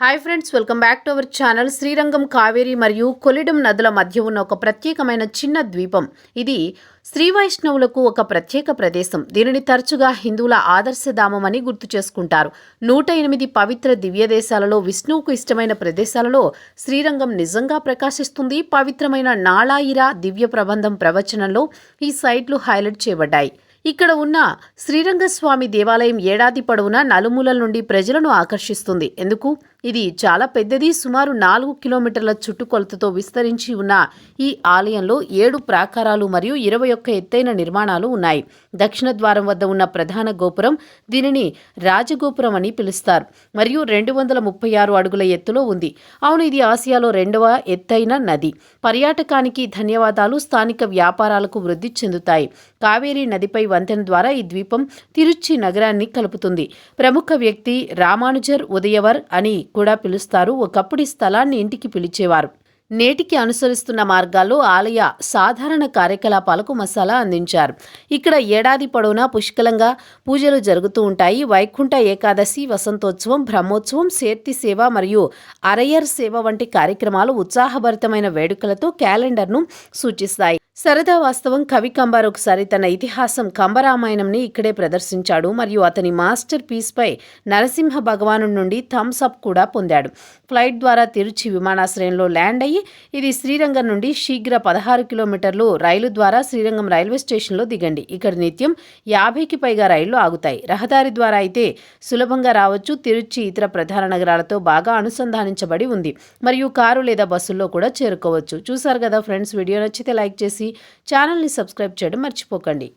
Hi friends, welcome back to our channel. Srirangam Kaveri మరియు కొలిడం నదుల మధ్య ఉన్న ఒక ప్రత్యేకమైన చిన్న ద్వీపం. ఇది శ్రీ వైష్ణవులకు ఒక ప్రత్యేక ప్రదేశం. దీనిని తరచుగా హిందువుల ఆదర్శధామం అని గుర్తు చేసుకుంటారు. 108 పవిత్ర దివ్య దేశాలలో విష్ణువుకు ఇష్టమైన ప్రదేశాలలో శ్రీరంగం నిజంగా ప్రకాశిస్తుంది. పవిత్రమైన నాళాయిరా దివ్య ప్రబంధం ప్రవచనంలో ఈ సైట్లు హైలైట్ చేయబడ్డాయి. ఇక్కడ ఉన్న శ్రీరంగస్వామి దేవాలయం ఏడాది పొడవునా నలుమూలల నుండి ప్రజలను ఆకర్షిస్తుంది. ఎందుకు? ఇది చాలా పెద్దది. సుమారు 4 కిలోమీటర్ల చుట్టుకొలతతో విస్తరించి ఉన్న ఈ ఆలయంలో 7 ప్రాకారాలు మరియు 21 ఎత్తైన నిర్మాణాలు ఉన్నాయి. దక్షిణ ద్వారం వద్ద ఉన్న ప్రధాన గోపురం, దీనిని రాజగోపురం అని పిలుస్తారు, మరియు 236 అడుగుల ఎత్తులో ఉంది. అవును, ఇది ఆసియాలో 2వ ఎత్తైన నది. పర్యాటకానికి ధన్యవాదాలు. స్థానిక వ్యాపారాలకు వృద్ధి చెందుతాయి. కావేరీ నదిపై వంతెన ద్వారా ఈ ద్వీపం తిరుచి నగరాన్ని కలుపుతుంది. ప్రముఖ వ్యక్తి రామానుజర్ ఉదయవర్ అని కూడా పిలుస్తారు. ఒకప్పుడు ఈ స్థలాన్ని ఇంటికి పిలిచేవారు. నేటికి అనుసరిస్తున్న మార్గాల్లో ఆలయ సాధారణ కార్యకలాపాలకు మసాలా అందించారు. ఇక్కడ ఏడాది పొడవునా పుష్కలంగా పూజలు జరుగుతూ ఉంటాయి. వైకుంఠ ఏకాదశి, వసంతోత్సవం, బ్రహ్మోత్సవం, శేర్తి సేవ మరియు అరయర్ సేవ వంటి కార్యక్రమాలు ఉత్సాహభరితమైన వేడుకలతో క్యాలెండర్ను సూచిస్తాయి. సరదా వాస్తవం. కవి కంబార్ ఒకసారి తన ఇతిహాసం కంబరామాయణంని ఇక్కడే ప్రదర్శించాడు మరియు అతని మాస్టర్ పీస్పై నరసింహ భగవాను నుండి థమ్స్ అప్ కూడా పొందాడు. ఫ్లైట్ ద్వారా తిరుచి విమానాశ్రయంలో ల్యాండ్ అయ్యి ఇది శ్రీరంగం నుండి శీఘ్ర 16 కిలోమీటర్లు రైలు ద్వారా శ్రీరంగం రైల్వే స్టేషన్లో దిగండి. ఇక్కడ నిత్యం 50కి పైగా రైళ్లు ఆగుతాయి. రహదారి ద్వారా అయితే సులభంగా రావచ్చు. తిరుచి ఇతర ప్రధాన నగరాలతో బాగా అనుసంధానించబడి ఉంది మరియు కారు లేదా బస్సుల్లో కూడా చేరుకోవచ్చు. చూసారు కదా ఫ్రెండ్స్, వీడియో నచ్చితే లైక్ చేసి ఛానల్ని సబ్స్క్రైబ్ చేయడం మర్చిపోకండి.